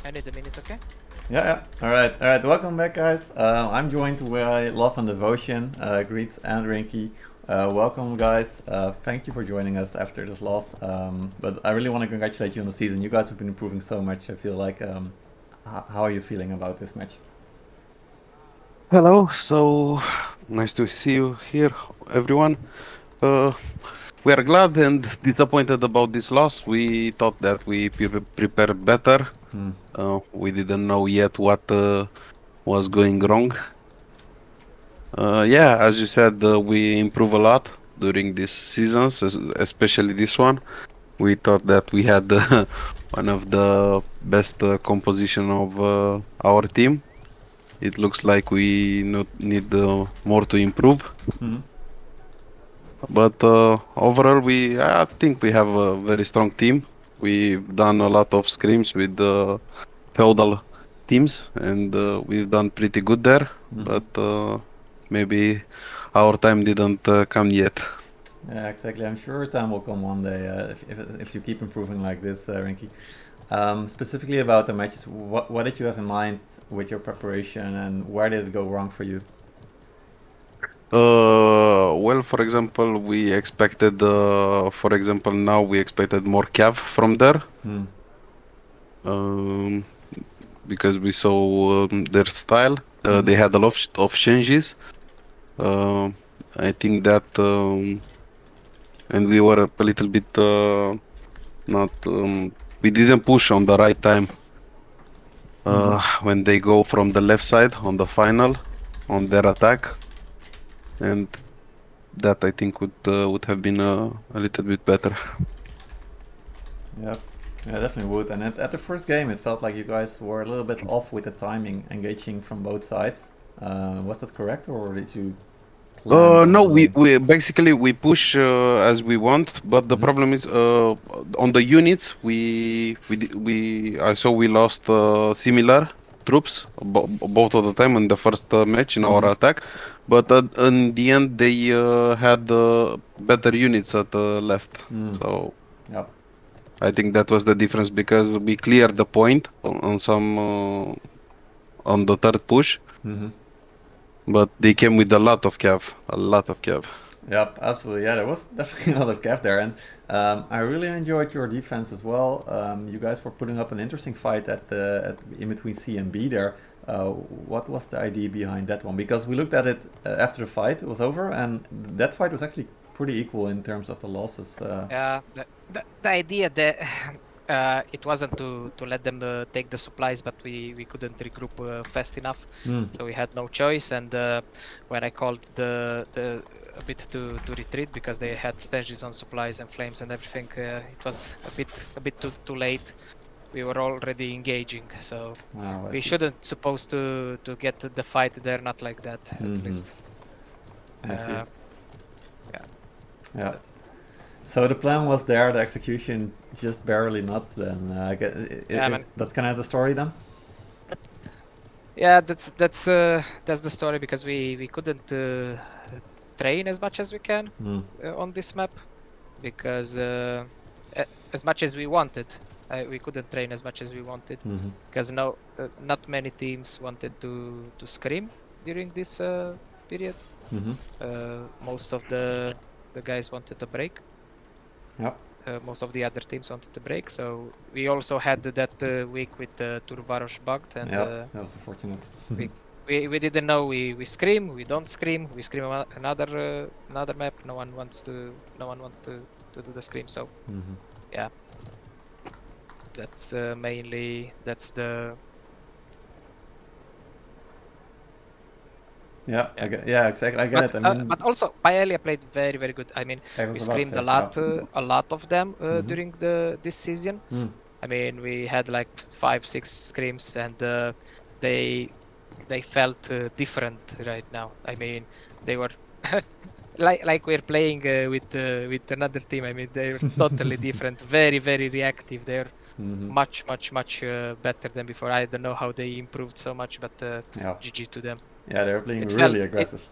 I need a minute, okay? Yeah. All right. Welcome back, guys. I'm joined by Love and Devotion, Grz and Rynke. Welcome, guys. Thank you for joining us after this loss. But I really want to congratulate you on the season. You guys have been improving so much. I feel like, how are you feeling about this match? Hello, so nice to see you here, everyone. Uh, we are glad and disappointed about this loss. We thought that we prepared better. Hmm. We didn't know yet what was going wrong. Yeah, as you said, we improve a lot during these seasons, especially this one. We thought that we had one of the best composition of our team. It looks like we need more to improve. Hmm. But overall, I think we have a very strong team. We've done a lot of scrims with the feudal teams, and we've done pretty good there. Hmm. But maybe our time didn't come yet. Yeah, exactly. I'm sure time will come one day if you keep improving like this, Rynke. Specifically about the matches, what did you have in mind with your preparation, and where did it go wrong for you? Well, for example, we expected, for example, now we expected more cav from there. Hmm. Um, because we saw their style. Hmm. They had a lot of changes. Uh, I think that, and we were a little bit not. We didn't push on the right time Hmm. when they go from the left side on the final on their attack, and that I think would have been a little bit better. Yep. Yeah, definitely would. And at the first game, it felt like you guys were a little bit off with the timing, engaging from both sides. Was that correct, or did you plan on No, delaying? we basically we push as we want, but the Mm-hmm. problem is on the units we I saw we lost similar troops both of the time in the first match in our Mm-hmm. attack, but in the end they had better units at the left. Mm. So Yep. I think that was the difference because we cleared the point on some on the third push, Mm-hmm. but they came with a lot of cav. Yep, absolutely. Yeah, there was definitely a lot of gap there, and I really enjoyed your defense as well. You guys were putting up an interesting fight in between C and B there. What was the idea behind that one? Because we looked at it after the fight was over, and that fight was actually pretty equal in terms of the losses. The idea that it wasn't to let them take the supplies, but we couldn't regroup fast enough, Hmm. so we had no choice. And when I called the a bit to retreat because they had stages on supplies and flames and everything, it was a bit too late. We were already engaging, so Oh, I we see. shouldn't supposed to get the fight there, not like that at Mm-hmm. least. I see. Uh, yeah. Yeah. So the plan was there, the execution just barely not. Then Yeah, man. that's kind of the story then. Yeah, that's the story because we couldn't train as much as we can Hmm. on this map because as much as we wanted, we couldn't train as much as we wanted Mm-hmm. because no, not many teams wanted to scrim during this period. Mm-hmm. Most of the guys wanted a break. Yep. Most of the other teams wanted to break, so we also had that week with Turvaros bugged, and Yep. That was unfortunate. we, we didn't know we scream, we don't scream, we scream another map. No one wants to do the scream. So Mm-hmm. yeah, that's mainly that's the Yeah, yeah. yeah, exactly. I get it. I mean, But also Paella played very good. I mean, I we was about to screamed say, yeah. a lot of them Mm-hmm. during this season. Mm. I mean, we had like 5-6 screams, and they felt different right now. I mean, they were like we're playing with another team. I mean, they're totally different, very reactive. They're Mm-hmm. much better than before. I don't know how they improved so much, but Yeah. GG to them. Yeah, they were playing It felt really it aggressive.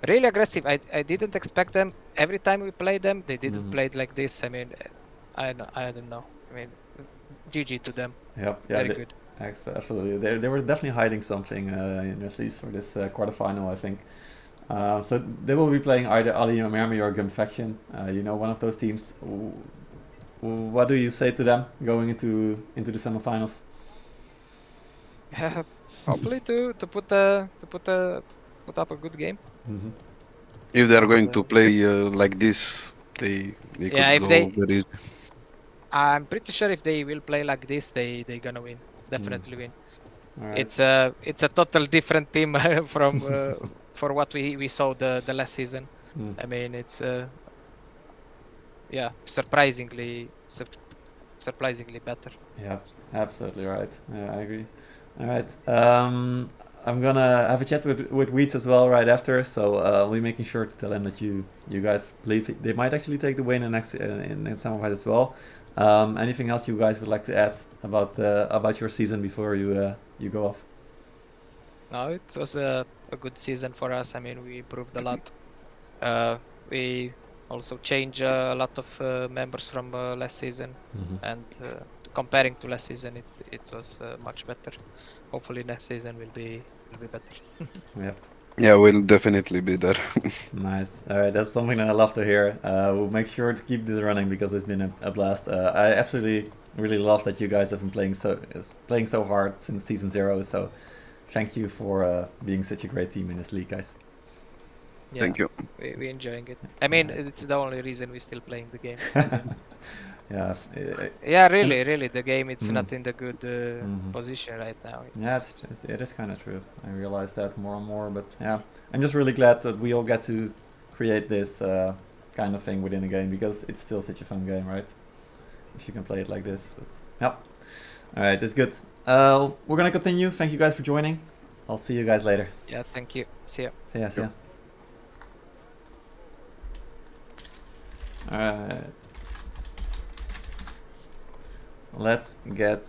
really aggressive. I didn't expect them. Every time we played them, they didn't Mm-hmm. play it like this. I mean, I don't know. I mean, GG to them. Yep. Yeah. Very good. Absolutely. They were definitely hiding something in their sleeves for this quarterfinal, I think. So they will be playing either Ali Miami or Gunfaction. One of those teams. What do you say to them going into the semifinals? Hopefully to put up a good game. Mm-hmm. If they are And, going to play like this, they yeah, could if go they, very easy. I'm pretty sure if they will play like this, they gonna win. Definitely win. All right. It's a total different team from for what we saw the last season. Mm. I mean, it's yeah, surprisingly better. Yeah, absolutely right. Yeah, I agree. All right. I'm gonna have a chat with Weeds as well right after, so I'll be making sure to tell him that you guys believe they might actually take the win in next in some fight as well. Anything else you guys would like to add about your season before you go off? No, it was a good season for us. I mean, we improved a lot. We also changed a lot of members from last season, Mm-hmm. and comparing to last season, it was much better. Hopefully, next season will be better. Yep. Yeah, we'll definitely be there. Nice. All right, that's something that I love to hear. We'll make sure to keep this running because it's been a blast. I absolutely really love that you guys have been playing so hard since season 0. So thank you for being such a great team in this league, guys. Yeah, Thank you. we enjoying it. I mean, Alright. it's the only reason we're still playing the game. Yeah. Yeah, really, the game it's Mm. not in the good Mhm. position right now. Yeah, it is kind of true. I realize that more and more, but yeah, I'm just really glad that we all get to create this kind of thing within the game because it's still such a fun game, right? If you can play it like this, but yeah. All right, that's good. We're gonna continue. Thank you guys for joining. I'll see you guys later. Yeah, thank you. See ya. See ya. See ya. All right. Let's get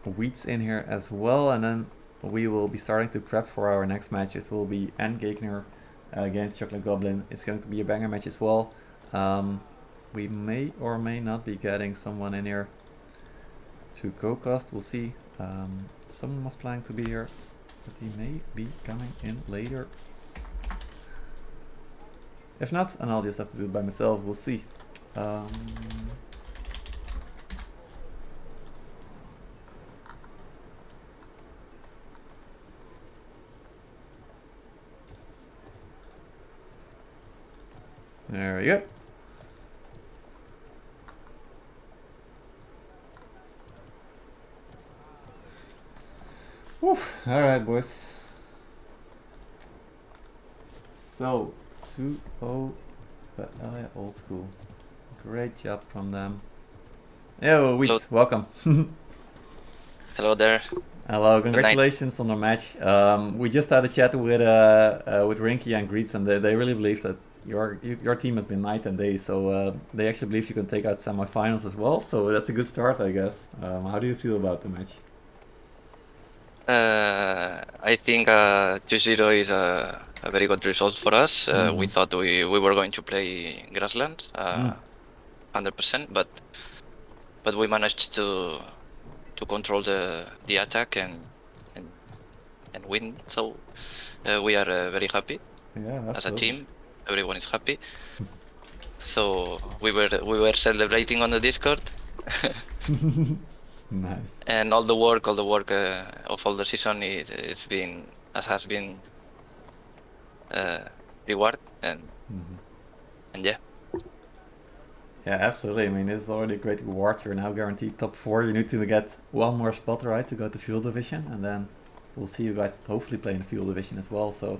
Weeds in here as well, and then we will be starting to prep for our next match. It will be Endgegner against Chocolate Goblin. It's going to be a banger match as well. We may or may not be getting someone in here to co-cast. We'll see. Someone was planning to be here, but he may be coming in later. If not, and I'll just have to do it by myself. We'll see. There we go. Whew. All right, boys. So 2-0, but old school. Great job from them. Yo, Weeds, welcome. Hello there. Hello, congratulations on the match. We just had a chat with Rynke and Grz, and they really believe that your team has been night and day. So they actually believe you can take out semifinals as well. So that's a good start, I guess. How do you feel about the match? I think 2-0 is a very good result for us. We thought we were going to play grassland 100%, but we managed to control the attack and win. So we are very happy. Yeah, as a team. Everyone is happy. So we were celebrating on the Discord. Nice. And all the work of all the season has been reward and yeah. Yeah, absolutely. I mean, this is already a great reward. You're now guaranteed top 4. You need to get one more spot, right, to go to Field Division, and then we'll see you guys hopefully play in the Field Division as well. So,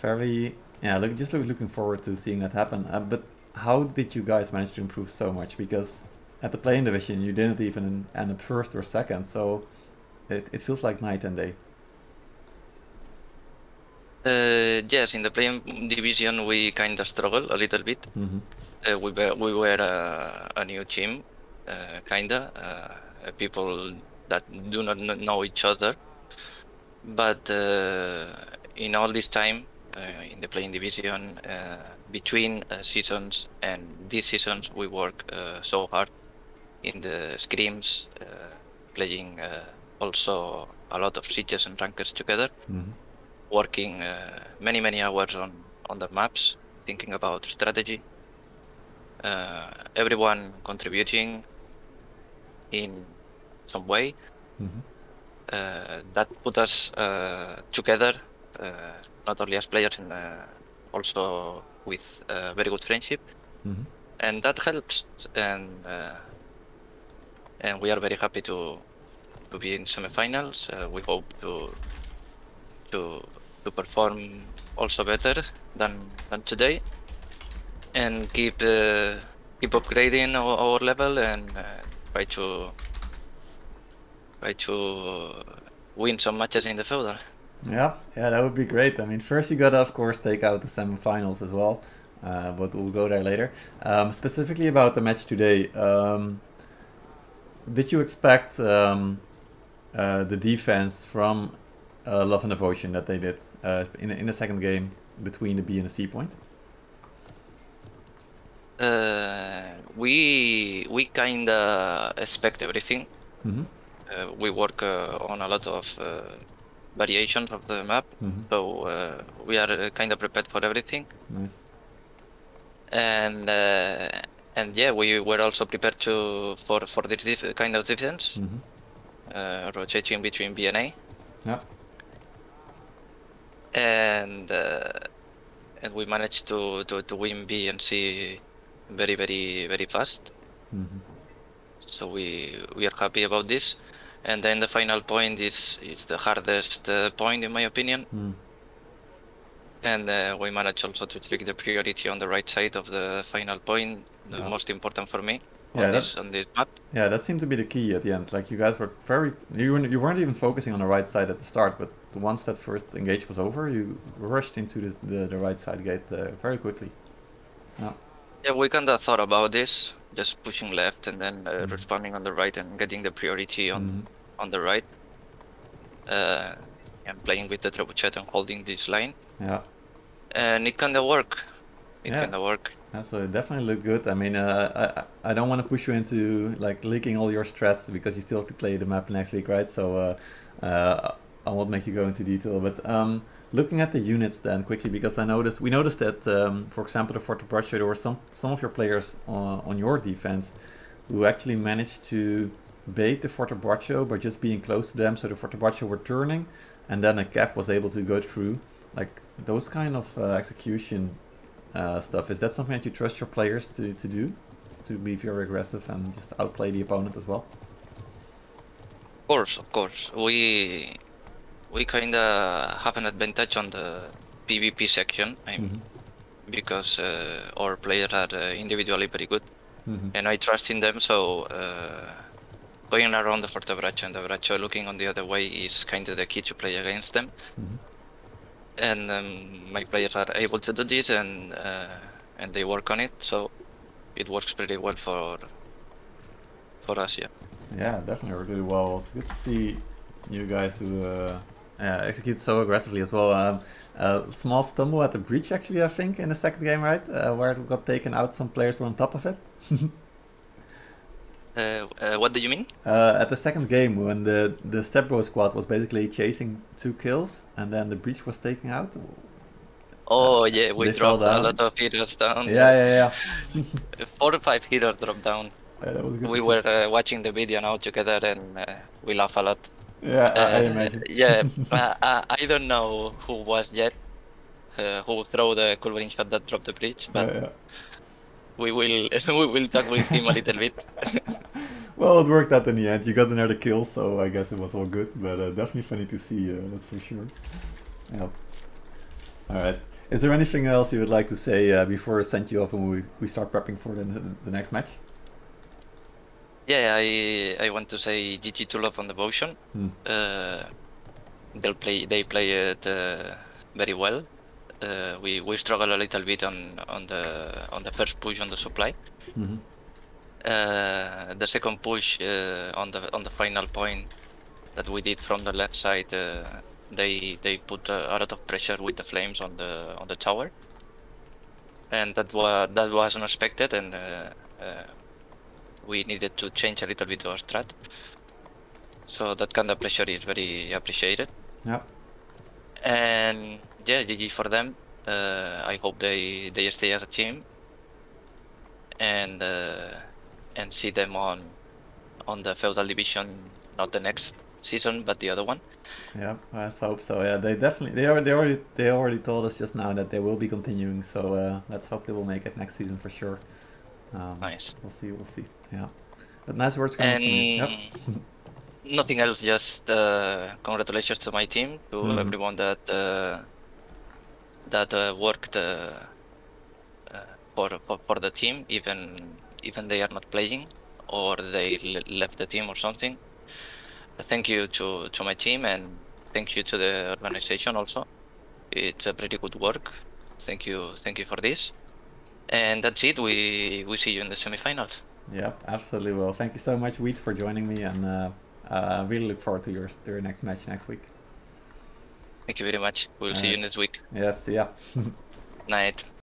looking forward to seeing that happen. But how did you guys manage to improve so much? Because at the playing division, you didn't even end up first or second, so it feels like night and day. Yes, in the playing division, we kind of struggle a little bit. We were a new team, people that do not know each other. But in all this time, in the playing division, between seasons and these seasons, we work so hard in the scrims, playing also a lot of sieges and rankers together, working many hours on the maps, thinking about strategy. Everyone contributing in some way. That put us together, not only as players, and also with very good friendship, and that helps. And we are very happy to be in semifinals. We hope to perform also better than today, and keep upgrading our level, and try to win some matches in the Feudal. Yeah, that would be great. I mean, first you gotta, of course, take out the semifinals as well, but we'll go there later. Specifically about the match today, did you expect the defense from Love and Devotion that they did in the second game between the B and the C point? We kinda expect everything. We work on a lot of variations of the map, so we are kind of prepared for everything. Nice. And yeah, we were also prepared for this kind of defense, rotating between B and A. Yeah. And we managed to win B and C very fast. So we are happy about this. And then the final point is the hardest point, in my opinion. And we managed also to take the priority on the right side of the final point, the most important for me on this map. Yeah, that seemed to be the key at the end. Like, you guys were you weren't even focusing on the right side at the start, but once that first engage was over, you rushed into the right side gate very quickly. Yeah, we kind of thought about this, just pushing left and then responding on the right and getting the priority on the right, and playing with the trebuchet and holding this line. Yeah. And it kind of worked. It kind of worked. Absolutely, definitely looked good. I mean, I don't want to push you into like leaking all your stress because you still have to play the map next week, right? So I won't make you go into detail. But looking at the units then quickly, because we noticed that, for example, the Forte Braccio, there were some of your players on your defense who actually managed to bait the Forte Braccio by just being close to them. So the Forte Braccio were turning, and then a Kev was able to go through. Like those kind of execution stuff, is that something that you trust your players to do, to be very aggressive and just outplay the opponent as well? Of course. We kind of have an advantage on the PvP section, because our players are individually very good, and I trust in them. So going around the Forte Braccio and the Braccio looking on the other way is kind of the key to play against them. And my players are able to do this, and they work on it, so it works pretty well for us. Yeah, definitely worked really well. It's good to see you guys do execute so aggressively as well. Small stumble at the breach, actually, I think, in the second game, right? Where it got taken out, some players were on top of it. What do you mean? At the second game, when the Stepbro squad was basically chasing 2 kills, and then the breach was taken out. Oh yeah, we dropped a lot of heroes down. Yeah. 4 or 5 heroes dropped down. Yeah, that was good. We were watching the video now together, and we laugh a lot. Yeah, I imagine. Yeah, I don't know who was yet who threw the Culverin shot that dropped the breach, but we will talk with him a little bit. Well, it worked out in the end. You got another kill, so I guess it was all good. But definitely funny to see, that's for sure. Yeah. All right. Is there anything else you would like to say before I send you off and we start prepping for the next match? Yeah, I want to say GG to Love on Devotion. They play it very well. We struggle a little bit on the first push on the supply. The second push on the final point that we did from the left side, they put a lot of pressure with the flames on the tower, and that was unexpected, and we needed to change a little bit our strat. So that kind of pressure is very appreciated. Yeah. And yeah, GG for them. I hope they stay as a team and see them on the feudal division, not the next season but the other one. Yeah, I hope so. Yeah, they already told us just now that they will be continuing. So let's hope they will make it next season for sure. Nice. We'll see. Yeah, but nice words coming from you. Yep. Nothing else. Just congratulations to my team, to everyone that worked for the team, even they are not playing or they left the team or something. Thank you to my team, and thank you to the organization also. It's a pretty good work. Thank you for this. And that's it. We see you in the semifinals. Yep, absolutely. Well, thank you so much, Weeds, for joining me, and really look forward to your next match next week. Thank you very much. We'll see you next week. Yes, yeah. Night.